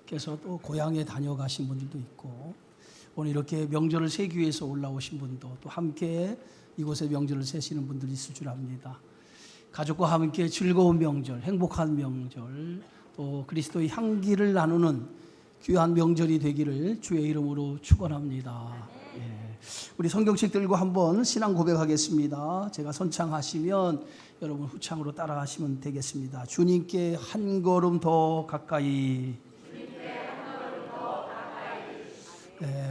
분께서 또 고향에 다녀가신 분들도 있고, 오늘 이렇게 명절을 세기 위해서 올라오신 분도 또 함께 이곳에 명절을 세시는 분들이 있을 줄 압니다. 가족과 함께 즐거운 명절, 행복한 명절, 또 그리스도의 향기를 나누는 귀한 명절이 되기를 주의 이름으로 축원합니다. 우리 성경책 들고 한번 신앙 고백하겠습니다. 제가 선창하시면 여러분 후창으로 따라하시면 되겠습니다. 주님께 한 걸음 더 가까이.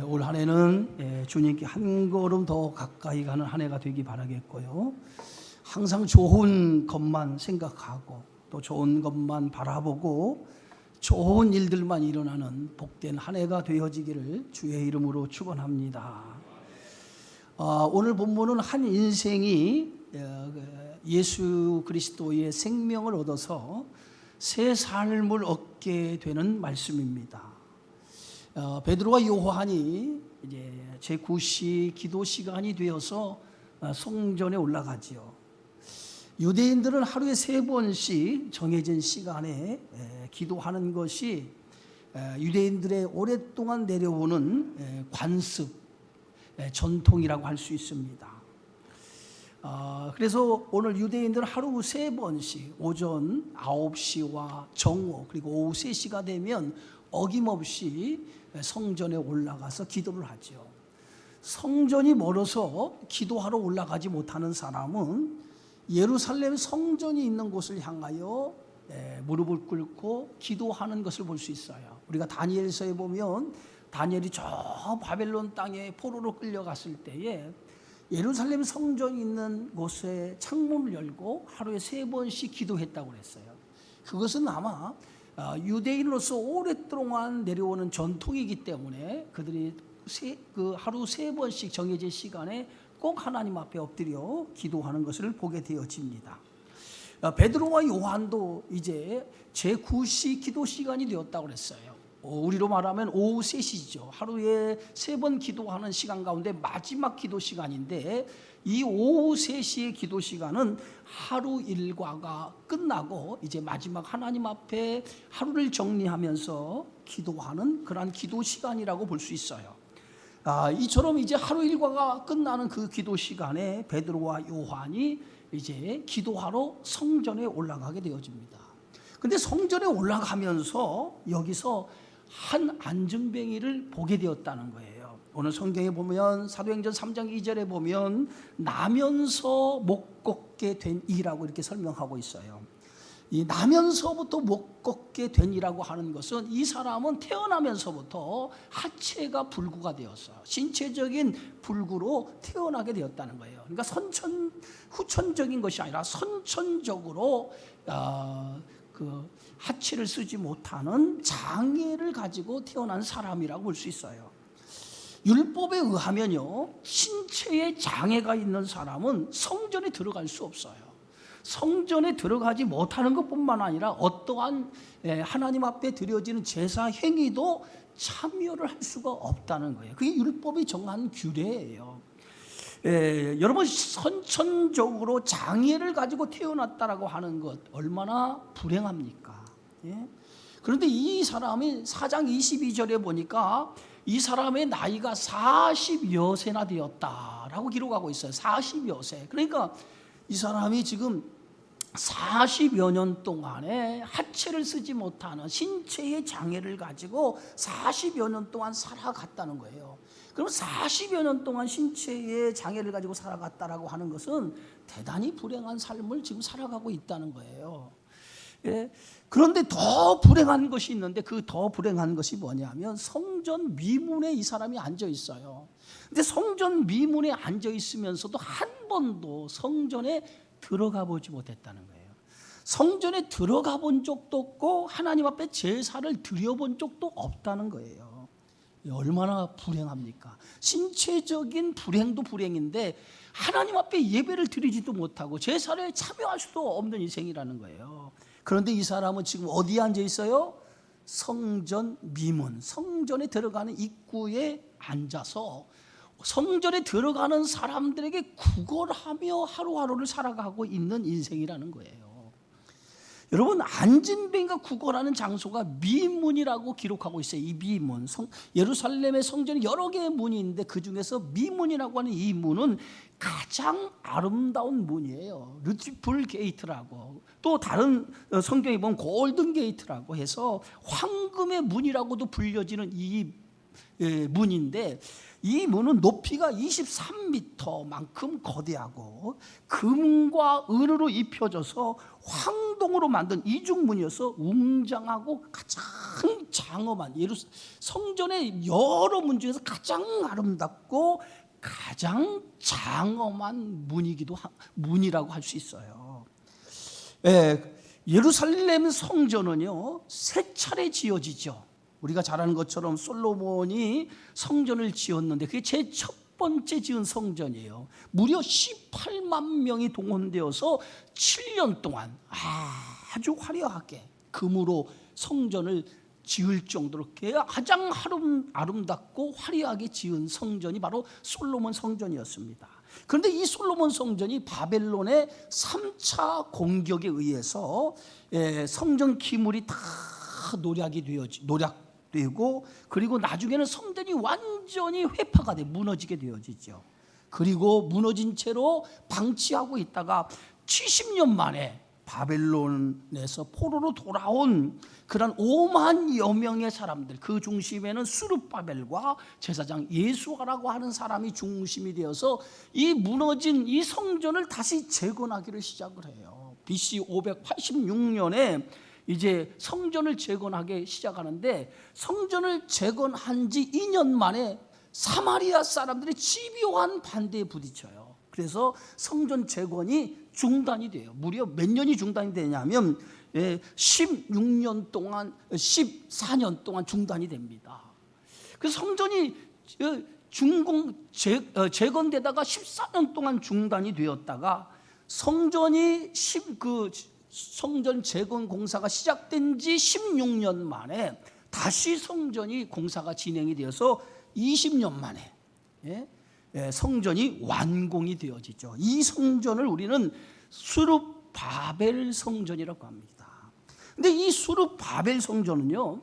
올 한 해는 주님께 한 걸음 더 가까이 가는 한 해가 되기 바라겠고요. 항상 좋은 것만 생각하고 또 좋은 것만 바라보고 좋은 일들만 일어나는 복된 한 해가 되어지기를 주의 이름으로 축원합니다. 오늘 본문은 한 인생이 예수 그리스도의 생명을 얻어서 새 삶을 얻게 되는 말씀입니다. 베드로와 요한이 이제 제9시 기도 시간이 되어서 성전에 올라가지요. 유대인들은 하루에 3번씩 정해진 시간에 기도하는 것이 유대인들의 오랫동안 내려오는 관습, 전통이라고 할 수 있습니다. 그래서 오늘 유대인들은 하루 3번씩 오전 9시와 정오 그리고 오후 3시가 되면 어김없이 성전에 올라가서 기도를 하죠. 성전이 멀어서 기도하러 올라가지 못하는 사람은 예루살렘 성전이 있는 곳을 향하여 무릎을 꿇고 기도하는 것을 볼 수 있어요. 우리가 다니엘서에 보면 다니엘이 저 바벨론 땅에 포로로 끌려갔을 때에 예루살렘 성전이 있는 곳에 창문을 열고 하루에 3번씩 기도했다고 그랬어요. 그것은 아마 유대인으로서 오랫동안 내려오는 전통이기 때문에 그들이 하루 3번씩 정해진 시간에 꼭 하나님 앞에 엎드려 기도하는 것을 보게 되어집니다. 베드로와 요한도 이제 제9시 기도 시간이 되었다고 그랬어요. 우리로 말하면 오후 3시죠. 하루에 3번 기도하는 시간 가운데 마지막 기도 시간인데 이 오후 3시의 기도 시간은 하루 일과가 끝나고 이제 마지막 하나님 앞에 하루를 정리하면서 기도하는 그러한 기도 시간이라고 볼 수 있어요. 이처럼 이제 하루 일과가 끝나는 그 기도 시간에 베드로와 요한이 이제 기도하러 성전에 올라가게 되어집니다. 근데 성전에 올라가면서 여기서 한 안증뱅이를 보게 되었다는 거예요. 오늘 성경에 보면 사도행전 3장 2절에 보면 나면서 못 걷게 된 이라고 이렇게 설명하고 있어요. 이 나면서부터 못 걷게 된 이라고 하는 것은 이 사람은 태어나면서부터 하체가 불구가 되었어요. 신체적인 불구로 태어나게 되었다는 거예요. 그러니까 후천적인 것이 아니라 선천적으로 그 하체를 쓰지 못하는 장애를 가지고 태어난 사람이라고 볼 수 있어요. 율법에 의하면요, 신체에 장애가 있는 사람은 성전에 들어갈 수 없어요. 성전에 들어가지 못하는 것뿐만 아니라 어떠한 하나님 앞에 드려지는 제사 행위도 참여를 할 수가 없다는 거예요. 그게 율법이 정한 규례예요. 여러분, 선천적으로 장애를 가지고 태어났다라고 하는 것 얼마나 불행합니까? 그런데 이 사람이 4장 22절에 보니까 이 사람의 나이가 40여 세나 되었다라고 기록하고 있어요. 40여 세. 그러니까 이 사람이 지금 40여 년 동안에 하체를 쓰지 못하는 신체의 장애를 가지고 40여 년 동안 살아갔다는 거예요. 그럼 40여 년 동안 신체의 장애를 가지고 살아갔다라고 하는 것은 대단히 불행한 삶을 지금 살아가고 있다는 거예요. 그런데 더 불행한 것이 있는데 그 더 불행한 것이 뭐냐면 성전 미문에 이 사람이 앉아 있어요. 근데 성전 미문에 앉아 있으면서도 한 번도 성전에 들어가 보지 못했다는 거예요. 성전에 들어가 본 적도 없고 하나님 앞에 제사를 드려본 적도 없다는 거예요. 얼마나 불행합니까? 신체적인 불행도 불행인데 하나님 앞에 예배를 드리지도 못하고 제사를 참여할 수도 없는 인생이라는 거예요. 그런데 이 사람은 지금 어디에 앉아 있어요? 성전 미문, 성전에 들어가는 입구에 앉아서 성전에 들어가는 사람들에게 구걸하며 하루하루를 살아가고 있는 인생이라는 거예요. 여러분, 안진뱅이가 구걸하는 장소가 미문이라고 기록하고 있어요. 이 미문, 예루살렘의 성전이 여러 개의 문이 있는데 그 중에서 미문이라고 하는 이 문은 가장 아름다운 문이에요. 뷰티풀 게이트라고, 또 다른 성경에 보면 골든 게이트라고 해서 황금의 문이라고도 불려지는 이 문인데, 이 문은 높이가 23m만큼 거대하고 금과 은으로 입혀져서 황동으로 만든 이중문이어서 웅장하고 가장 장엄한, 성전의 여러 문 중에서 가장 아름답고 가장 장엄한 문이라고 할 수 있어요. 예루살렘 성전은요, 세 차례 지어지죠. 우리가 잘 아는 것처럼 솔로몬이 성전을 지었는데 그게 제일 첫 번째 지은 성전이에요. 무려 18만 명이 동원되어서 7년 동안 아주 화려하게 금으로 성전을 지을 정도로 가장 아름답고 화려하게 지은 성전이 바로 솔로몬 성전이었습니다. 그런데 이 솔로몬 성전이 바벨론의 3차 공격에 의해서 성전 기물이 다 노략되고, 그리고 나중에는 성전이 완전히 회파가 돼 무너지게 되어지죠. 그리고 무너진 채로 방치하고 있다가 70년 만에 바벨론에서 포로로 돌아온 그런 5만여 명의 사람들, 그 중심에는 수르바벨과 제사장 예수아라고 하는 사람이 중심이 되어서 이 무너진 이 성전을 다시 재건하기를 시작을 해요. BC 586년에 이제 성전을 재건하기 시작하는데, 성전을 재건한 지 2년 만에 사마리아 사람들의 집요한 반대에 부딪혀요. 그래서 성전 재건이 중단이 돼요. 무려 몇 년이 중단이 되냐면 16년 동안, 14년 동안 중단이 됩니다. 그래서 성전이 재건되다가 14년 동안 중단이 되었다가 성전 재건 공사가 시작된 지 16년 만에 다시 성전이 공사가 진행이 되어서 20년 만에 성전이 완공이 되어지죠. 이 성전을 우리는 수르바벨 성전이라고 합니다. 근데 이 수르바벨 성전은요,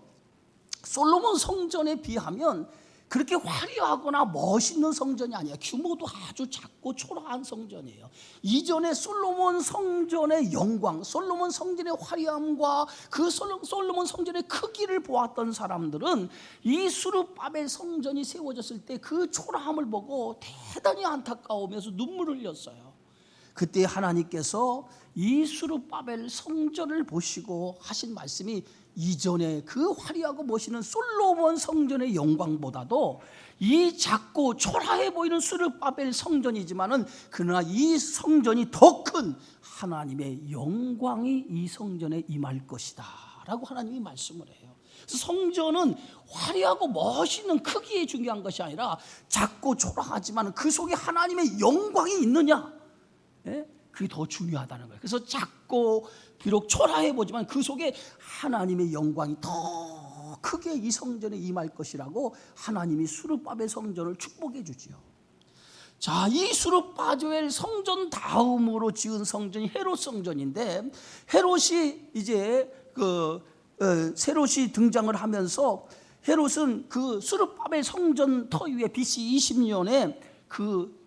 솔로몬 성전에 비하면 그렇게 화려하거나 멋있는 성전이 아니에요. 규모도 아주 작고 초라한 성전이에요. 이전에 솔로몬 성전의 영광, 솔로몬 성전의 화려함과 그 솔로몬 성전의 크기를 보았던 사람들은 이 수르바벨 성전이 세워졌을 때 그 초라함을 보고 대단히 안타까우면서 눈물을 흘렸어요. 그때 하나님께서 이 수르바벨 성전을 보시고 하신 말씀이, 이전에 그 화려하고 멋있는 솔로몬 성전의 영광보다도 이 작고 초라해 보이는 수르바벨 성전이지만은 그러나 이 성전이 더 큰 하나님의 영광이 이 성전에 임할 것이다 라고 하나님이 말씀을 해요. 그래서 성전은 화려하고 멋있는 크기에 중요한 것이 아니라 작고 초라하지만 그 속에 하나님의 영광이 있느냐, 그게 더 중요하다는 거예요. 그래서 작고 비록 초라해 보지만 그 속에 하나님의 영광이 더 크게 이 성전에 임할 것이라고 하나님이 수르바벨 성전을 축복해 주지요. 자, 이 수르바벨 성전 다음으로 지은 성전이 헤롯 성전인데, 헤롯이 이제 헤롯이 등장을 하면서, 헤롯은 그 수르바벨 성전 터위에 BC 20년에 그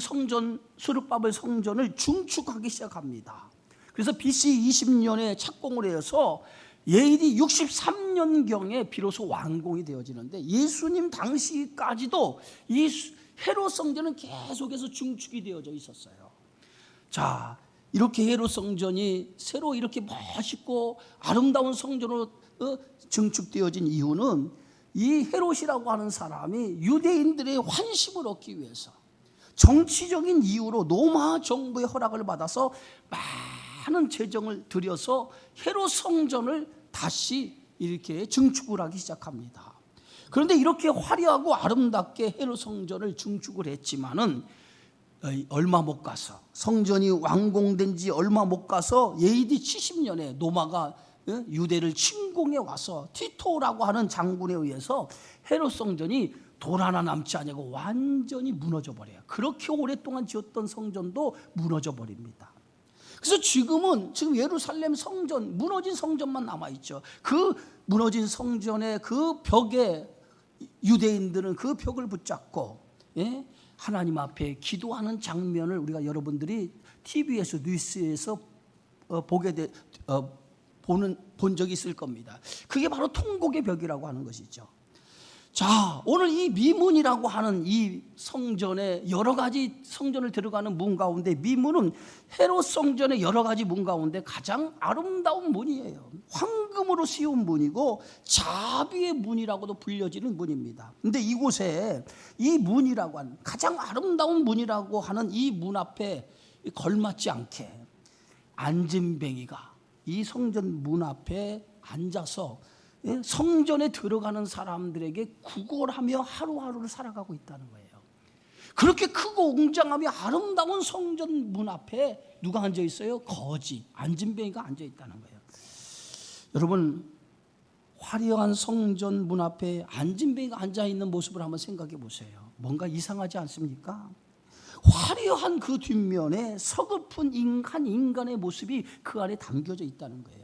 성전, 수르바벨 성전을 중축하기 시작합니다. 그래서 BC 20년에 착공을 해서 AD 63년경에 비로소 완공이 되어지는데, 예수님 당시까지도 이 헤롯 성전은 계속해서 중축이 되어져 있었어요. 자, 이렇게 헤롯 성전이 새로 이렇게 멋있고 아름다운 성전으로 증축되어진 이유는, 이 헤롯이라고 하는 사람이 유대인들의 환심을 얻기 위해서 정치적인 이유로 로마 정부의 허락을 받아서 많은 재정을 들여서 헤롯 성전을 다시 이렇게 증축을 하기 시작합니다. 그런데 이렇게 화려하고 아름답게 헤롯 성전을 증축을 했지만은 얼마 못 가서, 성전이 완공된 지 얼마 못 가서 AD 70년에 로마가 유대를 침공해 와서 티토라고 하는 장군에 의해서 헤롯 성전이 돌 하나 남지 않고 완전히 무너져 버려요. 그렇게 오랫동안 지었던 성전도 무너져 버립니다. 그래서 지금 예루살렘 성전, 무너진 성전만 남아있죠. 그 무너진 성전의 그 벽에 유대인들은 그 벽을 붙잡고 하나님 앞에 기도하는 장면을 우리가 여러분들이 TV에서 뉴스에서 본 적이 있을 겁니다. 그게 바로 통곡의 벽이라고 하는 것이죠. 자, 오늘 이 미문이라고 하는 이 성전의 여러 가지 성전을 들어가는 문 가운데 미문은 헤롯 성전의 여러 가지 문 가운데 가장 아름다운 문이에요. 황금으로 씌운 문이고 자비의 문이라고도 불려지는 문입니다. 근데 이곳에 이 문이라고 하는 가장 아름다운 문이라고 하는 이 문 앞에 걸맞지 않게 안진뱅이가 이 성전 문 앞에 앉아서 성전에 들어가는 사람들에게 구걸하며 하루하루를 살아가고 있다는 거예요. 그렇게 크고 웅장하며 아름다운 성전 문 앞에 누가 앉아 있어요? 거지, 안진뱅이가 앉아 있다는 거예요. 여러분, 화려한 성전 문 앞에 안진뱅이가 앉아 있는 모습을 한번 생각해 보세요. 뭔가 이상하지 않습니까? 화려한 그 뒷면에 서글픈 인간의 모습이 그 안에 담겨져 있다는 거예요.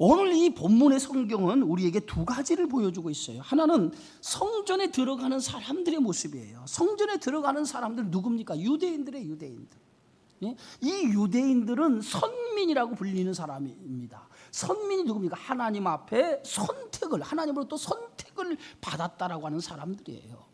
오늘 이 본문의 성경은 우리에게 두 가지를 보여주고 있어요. 하나는 성전에 들어가는 사람들의 모습이에요. 성전에 들어가는 사람들 누굽니까? 유대인들의 유대인들. 이 유대인들은 선민이라고 불리는 사람입니다. 선민이 누굽니까? 하나님 앞에 하나님으로부터 선택을 받았다라고 하는 사람들이에요.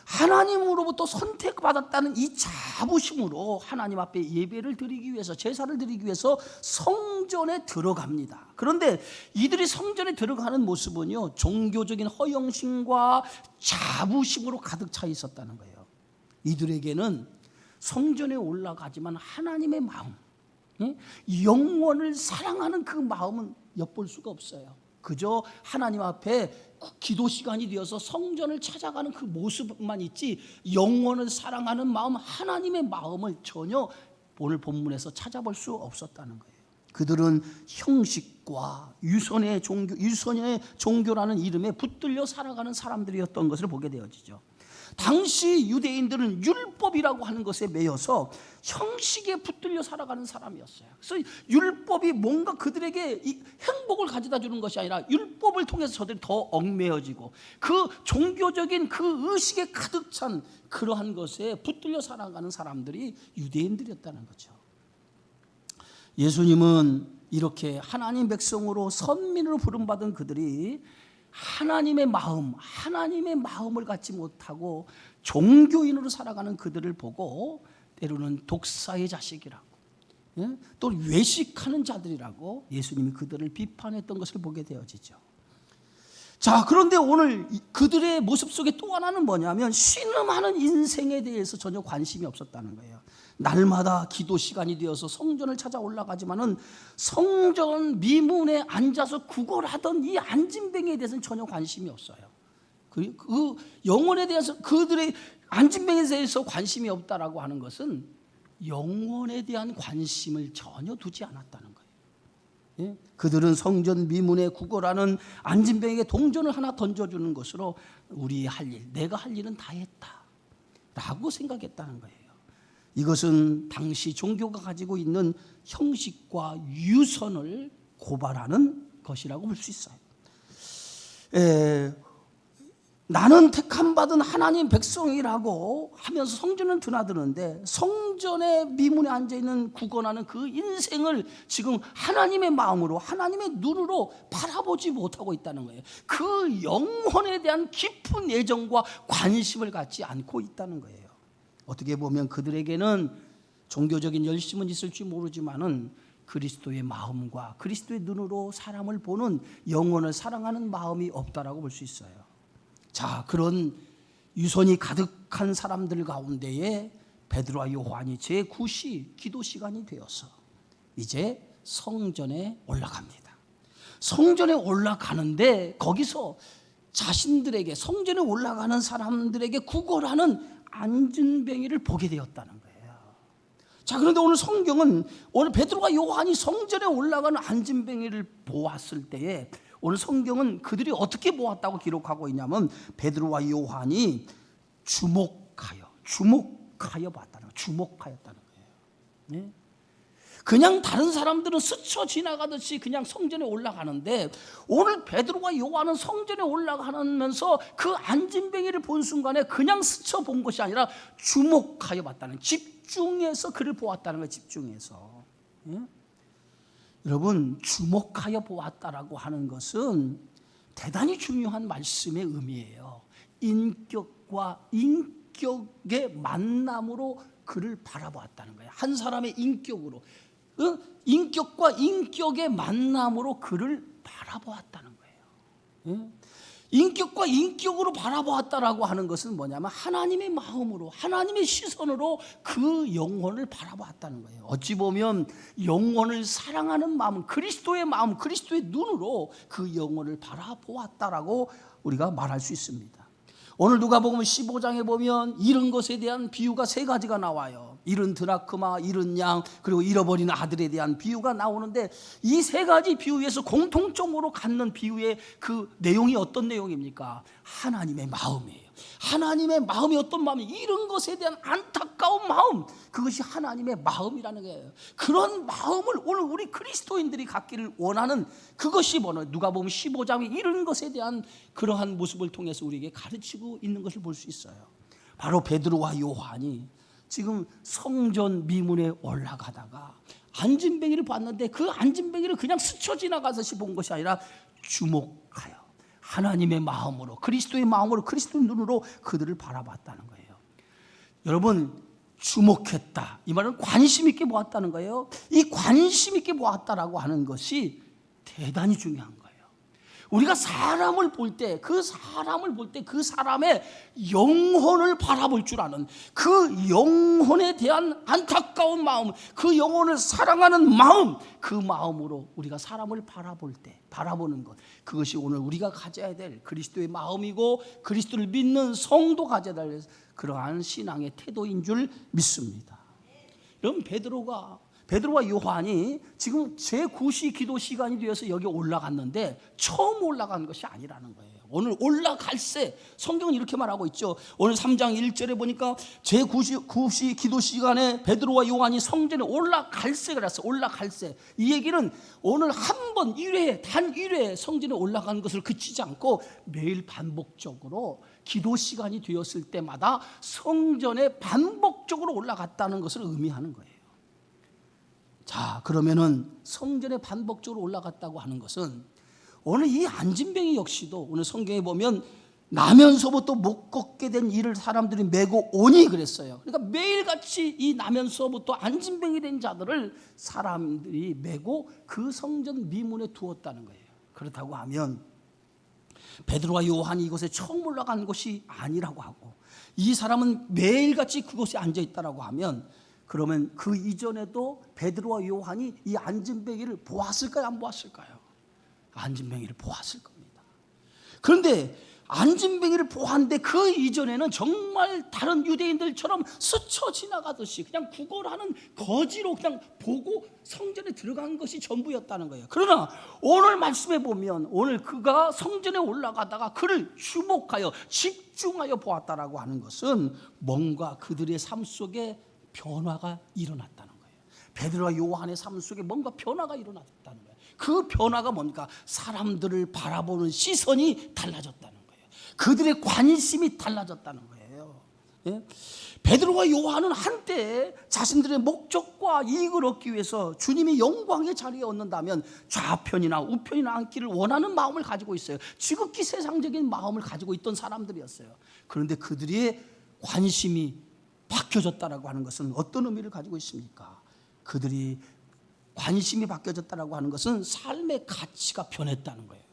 하나님으로부터 선택받았다는 이 자부심으로 하나님 앞에 예배를 드리기 위해서, 제사를 드리기 위해서 성전에 들어갑니다. 그런데 이들이 성전에 들어가는 모습은요, 종교적인 허영심과 자부심으로 가득 차 있었다는 거예요. 이들에게는 성전에 올라가지만 하나님의 마음, 영원을 사랑하는 그 마음은 엿볼 수가 없어요. 그저 하나님 앞에 기도 시간이 되어서 성전을 찾아가는 그 모습만 있지 영원을 사랑하는 마음, 하나님의 마음을 전혀 오늘 본문에서 찾아볼 수 없었다는 거예요. 그들은 형식과 유선의 종교라는 이름에 붙들려 살아가는 사람들이었던 것을 보게 되어지죠. 당시 유대인들은 율법이라고 하는 것에 매여서 형식에 붙들려 살아가는 사람이었어요. 그래서 율법이 뭔가 그들에게 이 행복을 가져다 주는 것이 아니라 율법을 통해서 저들이 더 얽매여지고 그 종교적인 그 의식에 가득 찬 그러한 것에 붙들려 살아가는 사람들이 유대인들이었다는 거죠. 예수님은 이렇게 하나님 백성으로 선민으로 부름받은 그들이 하나님의 마음을 갖지 못하고 종교인으로 살아가는 그들을 보고 때로는 독사의 자식이라고, 또 외식하는 자들이라고 예수님이 그들을 비판했던 것을 보게 되어지죠. 자, 그런데 오늘 그들의 모습 속에 또 하나는 뭐냐면 신음하는 인생에 대해서 전혀 관심이 없었다는 거예요. 날마다 기도 시간이 되어서 성전을 찾아 올라가지만은 성전 미문에 앉아서 구걸하던 이 안진뱅이에 대해서는 전혀 관심이 없어요. 그 영혼에 대해서 그들의 안진뱅이에 대해서 관심이 없다라고 하는 것은 영혼에 대한 관심을 전혀 두지 않았다는 거예요. 그들은 성전 미문에 구걸하는 안진뱅이에게 동전을 하나 던져주는 것으로 우리 할 일, 내가 할 일은 다 했다라고 생각했다는 거예요. 이것은 당시 종교가 가지고 있는 형식과 유선을 고발하는 것이라고 볼 수 있어요. 나는 택함받은 하나님 백성이라고 하면서 성전은 드나드는데 성전의 미문에 앉아있는 구걸하는 그 인생을 지금 하나님의 마음으로, 하나님의 눈으로 바라보지 못하고 있다는 거예요. 그 영혼에 대한 깊은 애정과 관심을 갖지 않고 있다는 거예요. 어떻게 보면 그들에게는 종교적인 열심은 있을지 모르지만은 그리스도의 마음과 그리스도의 눈으로 사람을 보는 영혼을 사랑하는 마음이 없다라고 볼 수 있어요. 자, 그런 유선이 가득한 사람들 가운데에 베드로와 요한이 제9시 기도 시간이 되어서 이제 성전에 올라갑니다. 성전에 올라가는데 거기서 자신들에게, 성전에 올라가는 사람들에게 구걸하는 안진뱅이를 보게 되었다는 거예요. 자, 그런데 오늘 성경은 오늘 베드로와 요한이 성전에 올라가는 안진뱅이를 보았을 때에 오늘 성경은 그들이 어떻게 보았다고 기록하고 있냐면 베드로와 요한이 주목하여 봤다는 거예요. 주목하였다는 거예요. 그냥 다른 사람들은 스쳐 지나가듯이 그냥 성전에 올라가는데 오늘 베드로와 요한은 성전에 올라가면서 그 안진뱅이를 본 순간에 그냥 스쳐 본 것이 아니라 주목하여 봤다는, 집중해서 그를 보았다는 거예요. 집중해서. 예? 여러분, 주목하여 보았다라고 하는 것은 대단히 중요한 말씀의 의미예요. 인격과 인격의 만남으로 그를 바라보았다는 거예요. 한 사람의 인격으로, 인격과 인격의 만남으로 그를 바라보았다는 거예요. 인격과 인격으로 바라보았다라고 하는 것은 뭐냐면 하나님의 마음으로, 하나님의 시선으로 그 영혼을 바라보았다는 거예요. 어찌 보면 영혼을 사랑하는 마음, 그리스도의 마음, 그리스도의 눈으로 그 영혼을 바라보았다라고 우리가 말할 수 있습니다. 오늘 누가복음 15장에 보면 잃은 것에 대한 비유가 세 가지가 나와요. 잃은 드라크마, 잃은 양, 그리고 잃어버린 아들에 대한 비유가 나오는데 이 세 가지 비유에서 공통적으로 갖는 비유의 그 내용이 어떤 내용입니까? 하나님의 마음이에요. 하나님의 마음이 어떤 마음이, 잃은 것에 대한 안타까운 마음, 그것이 하나님의 마음이라는 거예요. 그런 마음을 오늘 우리 그리스도인들이 갖기를 원하는, 그것이 뭐냐, 누가복음 15장의 잃은 것에 대한 그러한 모습을 통해서 우리에게 가르치고 있는 것을 볼 수 있어요. 바로 베드로와 요한이 지금 성전 미문에 올라가다가 안진뱅이를 봤는데 그 안진뱅이를 그냥 스쳐 지나가서 본 것이 아니라 주목하여 하나님의 마음으로, 그리스도의 마음으로, 그리스도의 눈으로 그들을 바라봤다는 거예요. 여러분, 주목했다, 이 말은 관심 있게 보았다는 거예요. 이 관심 있게 보았다라고 하는 것이 대단히 중요한 거예요. 우리가 사람을 볼 때 그 사람의 영혼을 바라볼 줄 아는, 그 영혼에 대한 안타까운 마음, 그 영혼을 사랑하는 마음, 그 마음으로 우리가 사람을 바라볼 때 바라보는 것, 그것이 오늘 우리가 가져야 될 그리스도의 마음이고 그리스도를 믿는 성도 가져야 될 그러한 신앙의 태도인 줄 믿습니다. 여러분, 베드로와 요한이 지금 제9시 기도 시간이 되어서 여기 올라갔는데 처음 올라간 것이 아니라는 거예요. 오늘 올라갈새, 성경은 이렇게 말하고 있죠. 오늘 3장 1절에 보니까 제9시 기도 시간에 베드로와 요한이 성전에 올라갈새 그랬어. 올라갈새. 이 얘기는 오늘 한 번 1회, 단 1회 성전에 올라간 것을 그치지 않고 매일 반복적으로 기도 시간이 되었을 때마다 성전에 반복적으로 올라갔다는 것을 의미하는 거예요. 자, 그러면은 성전에 반복적으로 올라갔다고 하는 것은 오늘 이 안진뱅이 역시도 오늘 성경에 보면 나면서부터 못 걷게 된 이를 사람들이 메고 오니 그랬어요. 그러니까 매일같이 이 나면서부터 안진뱅이 된 자들을 사람들이 메고 그 성전 미문에 두었다는 거예요. 그렇다고 하면 베드로와 요한이 이곳에 처음 올라간 것이 아니라고 하고 이 사람은 매일같이 그곳에 앉아있다라고 하면, 그러면 그 이전에도 베드로와 요한이 이 안진뱅이를 보았을까요? 안 보았을까요? 안진뱅이를 보았을 겁니다. 그런데 안진뱅이를 보았는데 그 이전에는 정말 다른 유대인들처럼 스쳐 지나가듯이 그냥 구걸하는 거지로 그냥 보고 성전에 들어간 것이 전부였다는 거예요. 그러나 오늘 말씀에 보면 오늘 그가 성전에 올라가다가 그를 주목하여 집중하여 보았다라고 하는 것은 뭔가 그들의 삶 속에 변화가 일어났다는 거예요. 베드로와 요한의 삶 속에 뭔가 변화가 일어났다는 거예요. 그 변화가 뭡니까? 사람들을 바라보는 시선이 달라졌다는 거예요. 그들의 관심이 달라졌다는 거예요. 예? 베드로와 요한은 한때 자신들의 목적과 이익을 얻기 위해서 주님이 영광의 자리에 얻는다면 좌편이나 우편이나 앉기를 원하는 마음을 가지고 있어요. 지극히 세상적인 마음을 가지고 있던 사람들이었어요. 그런데 그들의 관심이 바뀌어졌다라고 하는 것은 어떤 의미를 가지고 있습니까? 그들이 관심이 바뀌어졌다라고 하는 것은 삶의 가치가 변했다는 거예요.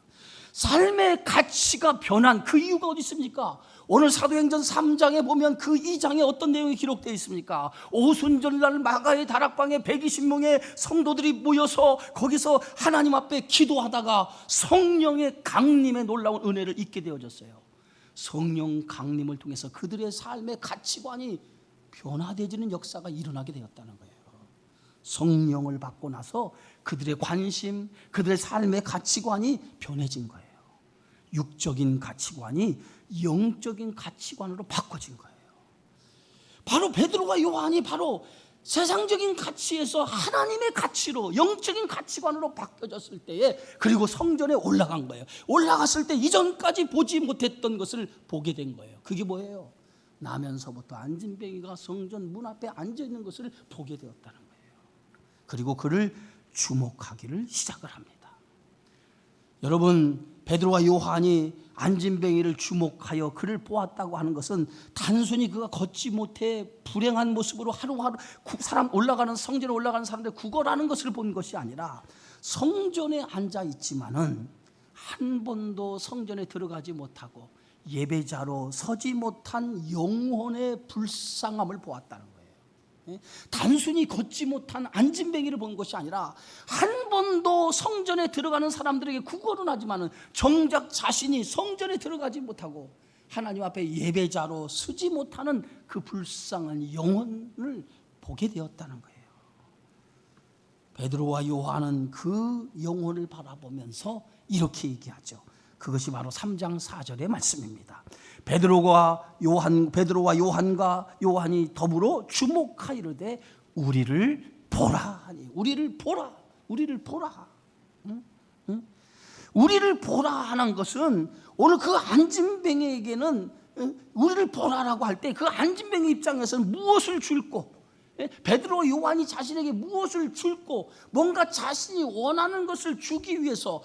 삶의 가치가 변한 그 이유가 어디 있습니까? 오늘 사도행전 3장에 보면 그 2장에 어떤 내용이 기록되어 있습니까? 오순절날 마가의 다락방에 120명의 성도들이 모여서 거기서 하나님 앞에 기도하다가 성령의 강림의 놀라운 은혜를 잊게 되어졌어요. 성령 강림을 통해서 그들의 삶의 가치관이 변화되지는 역사가 일어나게 되었다는 거예요. 성령을 받고 나서 그들의 관심, 그들의 삶의 가치관이 변해진 거예요. 육적인 가치관이 영적인 가치관으로 바꿔진 거예요. 바로 베드로와 요한이 바로 세상적인 가치에서 하나님의 가치로, 영적인 가치관으로 바뀌어졌을 때에, 그리고 성전에 올라간 거예요. 올라갔을 때 이전까지 보지 못했던 것을 보게 된 거예요. 그게 뭐예요? 나면서부터 안진뱅이가 성전 문 앞에 앉아 있는 것을 보게 되었다는 거예요. 그리고 그를 주목하기를 시작을 합니다. 여러분, 베드로와 요한이 안진뱅이를 주목하여 그를 보았다고 하는 것은 단순히 그가 걷지 못해 불행한 모습으로 하루하루 성전에 올라가는 사람들 구걸하는 것을 본 것이 아니라, 성전에 앉아 있지만은 한 번도 성전에 들어가지 못하고 예배자로 서지 못한 영혼의 불쌍함을 보았다는 거예요. 단순히 걷지 못한 안진뱅이를 본 것이 아니라, 한 번도 성전에 들어가는 사람들에게 구걸은 하지만 정작 자신이 성전에 들어가지 못하고 하나님 앞에 예배자로 서지 못하는 그 불쌍한 영혼을 보게 되었다는 거예요. 베드로와 요한은 그 영혼을 바라보면서 이렇게 얘기하죠. 그것이 바로 3장 4절의 말씀입니다. 베드로와 요한이 더불어 주목하이르되 우리를 보라 하니. 우리를 보라. 응? 우리를 보라 하는 것은 오늘 그 안진뱅이에게는, 우리를 보라라고 할 때 그 안진뱅이 입장에서는 무엇을 줄고, 베드로 요한이 자신에게 무엇을 줄고 뭔가 자신이 원하는 것을 주기 위해서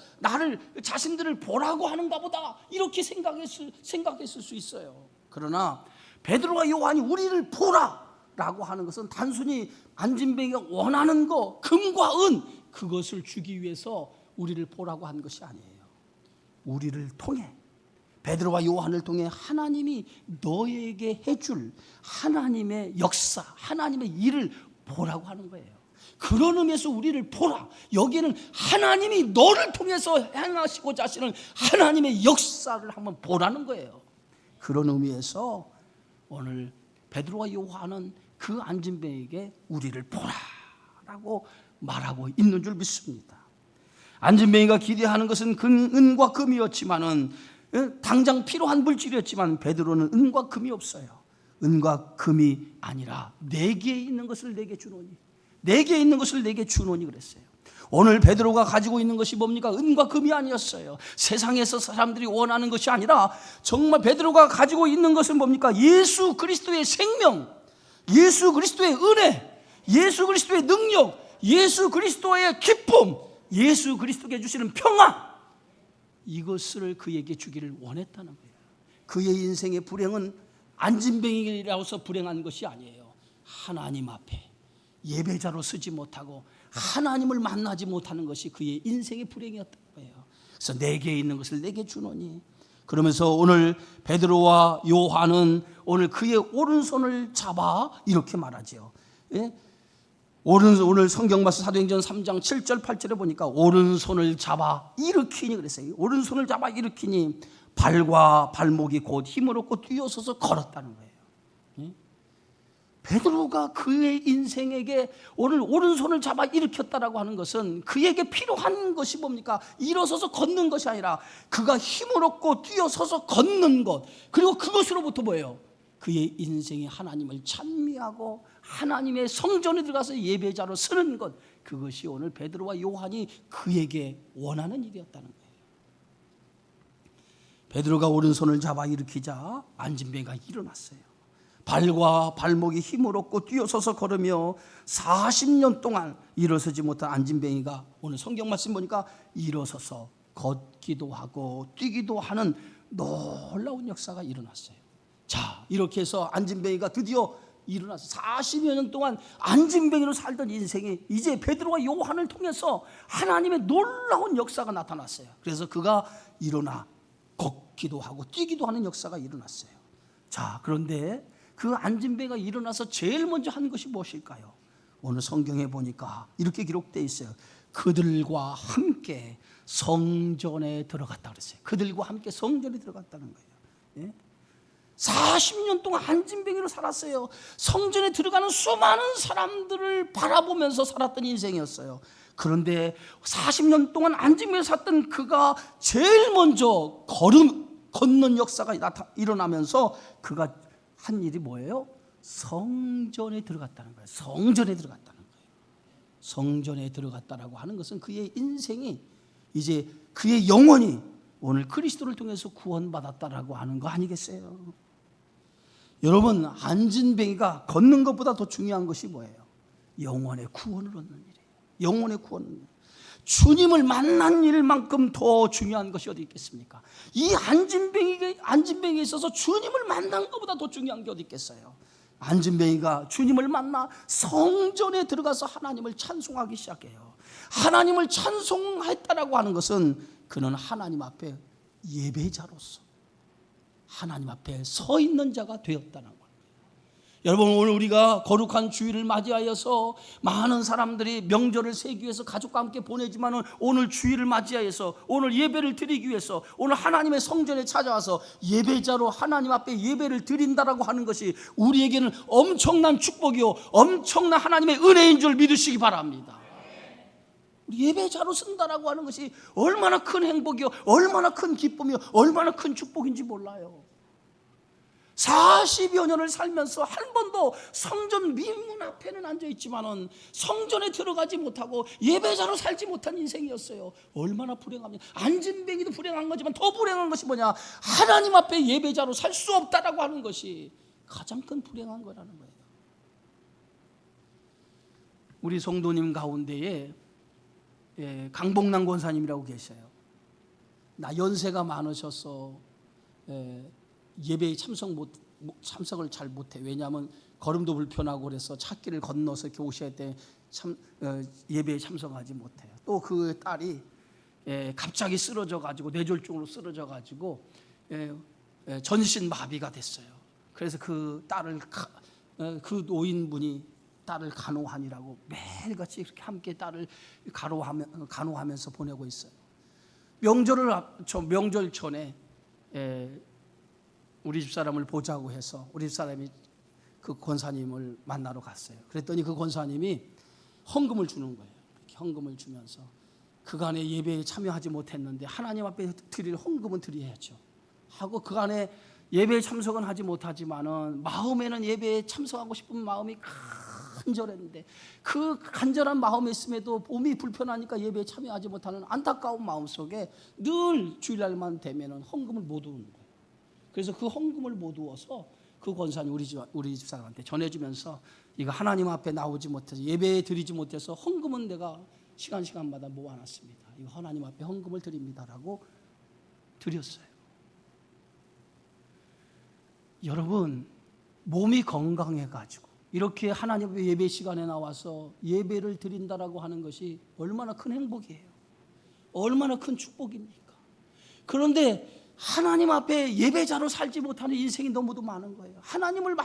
자신들을 보라고 하는가 보다, 이렇게 생각했을 수 있어요. 그러나 베드로와 요한이 우리를 보라라고 하는 것은 단순히 안진뱅이가 원하는 것, 금과 은, 그것을 주기 위해서 우리를 보라고 한 것이 아니에요. 우리를 통해, 베드로와 요한을 통해 하나님이 너에게 해줄 하나님의 역사, 하나님의 일을 보라고 하는 거예요. 그런 의미에서 우리를 보라. 여기에는 하나님이 너를 통해서 행하시고자 하시는 하나님의 역사를 한번 보라는 거예요. 그런 의미에서 오늘 베드로와 요한은 그 안진뱅이에게 우리를 보라라고 말하고 있는 줄 믿습니다. 안진뱅이가 기대하는 것은 은과 금이었지만은, 당장 필요한 물질이었지만 베드로는 은과 금이 없어요. 은과 금이 아니라 내게 있는 것을 내게 주노니, 내게 있는 것을 내게 주노니 그랬어요. 오늘 베드로가 가지고 있는 것이 뭡니까? 은과 금이 아니었어요. 세상에서 사람들이 원하는 것이 아니라 정말 베드로가 가지고 있는 것은 뭡니까? 예수 그리스도의 생명, 예수 그리스도의 은혜, 예수 그리스도의 능력, 예수 그리스도의 기쁨, 예수 그리스도께 주시는 평화, 이것을 그에게 주기를 원했다는 거예요. 그의 인생의 불행은 안진뱅이라서 불행한 것이 아니에요. 하나님 앞에 예배자로 서지 못하고 하나님을 만나지 못하는 것이 그의 인생의 불행이었던 거예요. 그래서 내게 있는 것을 내게 주노니, 그러면서 오늘 베드로와 요한은 오늘 그의 오른손을 잡아 이렇게 말하죠. 오늘 성경 말씀 사도행전 3장 7절 8절에 보니까 오른손을 잡아 일으키니 그랬어요. 오른손을 잡아 일으키니 발과 발목이 곧 힘을 얻고 뛰어서서 걸었다는 거예요. 베드로가 그의 인생에게 오늘 오른손을 잡아 일으켰다라고 하는 것은 그에게 필요한 것이 뭡니까? 일어서서 걷는 것이 아니라 그가 힘을 얻고 뛰어서서 걷는 것, 그리고 그것으로부터 뭐예요? 그의 인생이 하나님을 찬미하고 하나님의 성전에 들어가서 예배자로 서는 것, 그것이 오늘 베드로와 요한이 그에게 원하는 일이었다는 거예요. 베드로가 오른손을 잡아 일으키자 안진뱅이가 일어났어요. 발과 발목이 힘을 얻고 뛰어서서 걸으며 40년 동안 일어서지 못한 안진뱅이가 오늘 성경 말씀 보니까 일어서서 걷기도 하고 뛰기도 하는 놀라운 역사가 일어났어요. 자, 이렇게 해서 안진뱅이가 드디어 일어나서 40여 년 동안 안진뱅이로 살던 인생이 이제 베드로와 요한을 통해서 하나님의 놀라운 역사가 나타났어요. 그래서 그가 일어나 걷기도 하고 뛰기도 하는 역사가 일어났어요. 자, 그런데 그 안진뱅이가 일어나서 제일 먼저 한 것이 무엇일까요? 오늘 성경에 보니까 이렇게 기록되어 있어요. 그들과 함께 성전에 들어갔다 그랬어요. 그들과 함께 성전에 들어갔다는 거예요. 40년 동안 안진뱅이로 살았어요. 성전에 들어가는 수많은 사람들을 바라보면서 살았던 인생이었어요. 그런데 40년 동안 안진뱅이로 살았던 그가 제일 먼저 걷는 역사가 일어나면서 그가 한 일이 뭐예요? 성전에 들어갔다는 거예요. 성전에 들어갔다는 거예요. 성전에 들어갔다라고 하는 것은 그의 인생이 이제 그의 영혼이 오늘 그리스도를 통해서 구원받았다라고 하는 거 아니겠어요? 여러분, 안진뱅이가 걷는 것보다 더 중요한 것이 뭐예요? 영혼의 구원을 얻는 일이에요. 영혼의 구원을. 주님을 만난 일만큼 더 중요한 것이 어디 있겠습니까? 이 안진뱅이에 있어서 주님을 만난 것보다 더 중요한 게 어디 있겠어요? 안진뱅이가 주님을 만나 성전에 들어가서 하나님을 찬송하기 시작해요. 하나님을 찬송했다라고 하는 것은 그는 하나님 앞에 예배자로서 하나님 앞에 서 있는 자가 되었다는 거예요. 여러분, 오늘 우리가 거룩한 주일을 맞이하여서 많은 사람들이 명절을 세기 위해서 가족과 함께 보내지만 오늘 주일을 맞이하여서 오늘 예배를 드리기 위해서 오늘 하나님의 성전에 찾아와서 예배자로 하나님 앞에 예배를 드린다라고 하는 것이 우리에게는 엄청난 축복이요 엄청난 하나님의 은혜인 줄 믿으시기 바랍니다. 예배자로 쓴다라고 하는 것이 얼마나 큰 행복이요 얼마나 큰 기쁨이요 얼마나 큰 축복인지 몰라요. 40여 년을 살면서 한 번도 성전 미문 앞에는 앉아있지만은 성전에 들어가지 못하고 예배자로 살지 못한 인생이었어요. 얼마나 불행합니까? 안진뱅이도 불행한 거지만 더 불행한 것이 뭐냐? 하나님 앞에 예배자로 살 수 없다라고 하는 것이 가장 큰 불행한 거라는 거예요. 우리 성도님 가운데에 강복남 권사님이라고 계셔요. 나 연세가 많으셔서 예배에 참석을 잘 못해. 왜냐하면 걸음도 불편하고 그래서 찾기를 건너서 이렇게 오셔야 돼. 예배에 참석하지 못해요. 또 그 딸이 갑자기 쓰러져 가지고 뇌졸중으로 쓰러져 가지고 전신 마비가 됐어요. 그래서 그 딸을 그 노인분이 딸을 간호하니라고 매일같이 이렇게 함께 딸을 간호하면서 보내고 있어요. 명절 전에 우리 집사람을 보자고 해서 우리 집사람이 그 권사님을 만나러 갔어요. 그랬더니 그 권사님이 헌금을 주는 거예요. 이렇게 헌금을 주면서 그간의 예배에 참여하지 못했는데 하나님 앞에 드릴 헌금은 드려야죠 하고 그간의 예배에 참석은 하지 못하지만은 마음에는 예배에 참석하고 싶은 마음이 간절했는데 그 간절한 마음이 있음에도 몸이 불편하니까 예배에 참여하지 못하는 안타까운 마음 속에 늘 주일날만 되면은 헌금을 못 오는 거예요. 그래서 그 헌금을 못 두어서 그 권사님 우리 집사람한테 전해주면서 이거 하나님 앞에 나오지 못해서 예배에 드리지 못해서 헌금은 내가 시간마다 모아놨습니다. 이거 하나님 앞에 헌금을 드립니다라고 드렸어요. 여러분, 몸이 건강해가지고 이렇게 하나님 앞에 예배 시간에 나와서 예배를 드린다라고 하는 것이 얼마나 큰 행복이에요. 얼마나 큰 축복입니까? 그런데 하나님 앞에 예배자로 살지 못하는 인생이 너무도 많은 거예요. 하나님을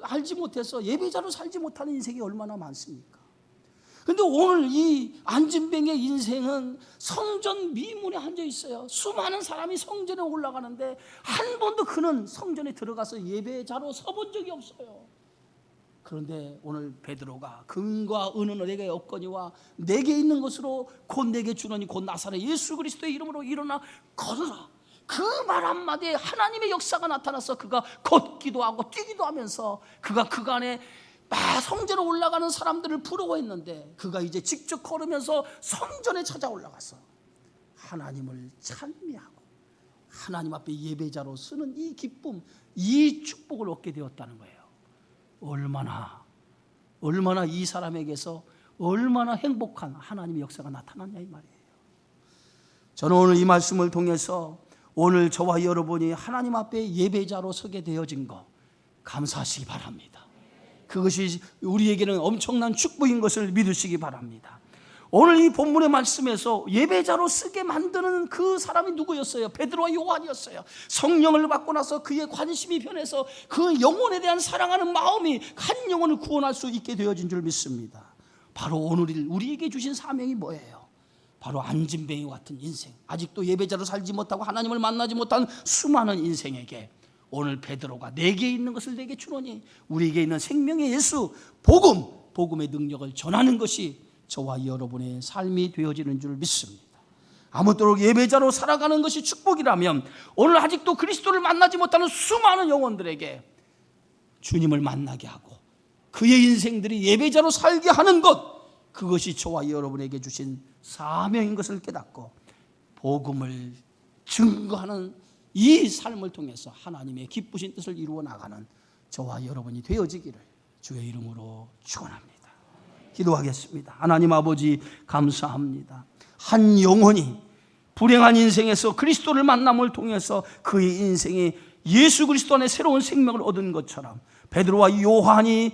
알지 못해서 예배자로 살지 못하는 인생이 얼마나 많습니까? 그런데 오늘 이 안진뱅의 인생은 성전 미문에 앉아 있어요. 수많은 사람이 성전에 올라가는데 한 번도 그는 성전에 들어가서 예배자로 서본 적이 없어요. 그런데 오늘 베드로가 금과 은은 내게 없거니와 내게 있는 것으로 곧 내게 주노니 곧 나사렛 예수 그리스도의 이름으로 일어나 걸어라. 그 말 한마디에 하나님의 역사가 나타나서 그가 걷기도 하고 뛰기도 하면서 그가 그간에 성전에 올라가는 사람들을 부러워했는데 그가 이제 직접 걸으면서 성전에 찾아 올라가서 하나님을 찬미하고 하나님 앞에 예배자로 쓰는 이 기쁨, 이 축복을 얻게 되었다는 거예요. 얼마나 이 사람에게서 얼마나 행복한 하나님의 역사가 나타났냐 이 말이에요. 저는 오늘 이 말씀을 통해서 오늘 저와 여러분이 하나님 앞에 예배자로 서게 되어진 거 감사하시기 바랍니다. 그것이 우리에게는 엄청난 축복인 것을 믿으시기 바랍니다. 오늘 이 본문의 말씀에서 예배자로 쓰게 만드는 그 사람이 누구였어요? 베드로와 요한이었어요. 성령을 받고 나서 그의 관심이 변해서 그 영혼에 대한 사랑하는 마음이 한 영혼을 구원할 수 있게 되어진 줄 믿습니다. 바로 오늘 우리에게 주신 사명이 뭐예요? 바로 안진뱅이 같은 인생, 아직도 예배자로 살지 못하고 하나님을 만나지 못한 수많은 인생에게 오늘 베드로가 내게 있는 것을 내게 주노니 우리에게 있는 생명의 예수 복음의 능력을 전하는 것이 저와 여러분의 삶이 되어지는 줄 믿습니다. 아무쪼록 예배자로 살아가는 것이 축복이라면 오늘 아직도 그리스도를 만나지 못하는 수많은 영혼들에게 주님을 만나게 하고 그의 인생들이 예배자로 살게 하는 것, 그것이 저와 여러분에게 주신 사명인 것을 깨닫고 복음을 증거하는 이 삶을 통해서 하나님의 기쁘신 뜻을 이루어 나가는 저와 여러분이 되어지기를 주의 이름으로 축원합니다. 기도하겠습니다. 하나님 아버지, 감사합니다. 한 영혼이 불행한 인생에서 그리스도를 만남을 통해서 그의 인생에 예수 그리스도 안에 새로운 생명을 얻은 것처럼 베드로와 요한이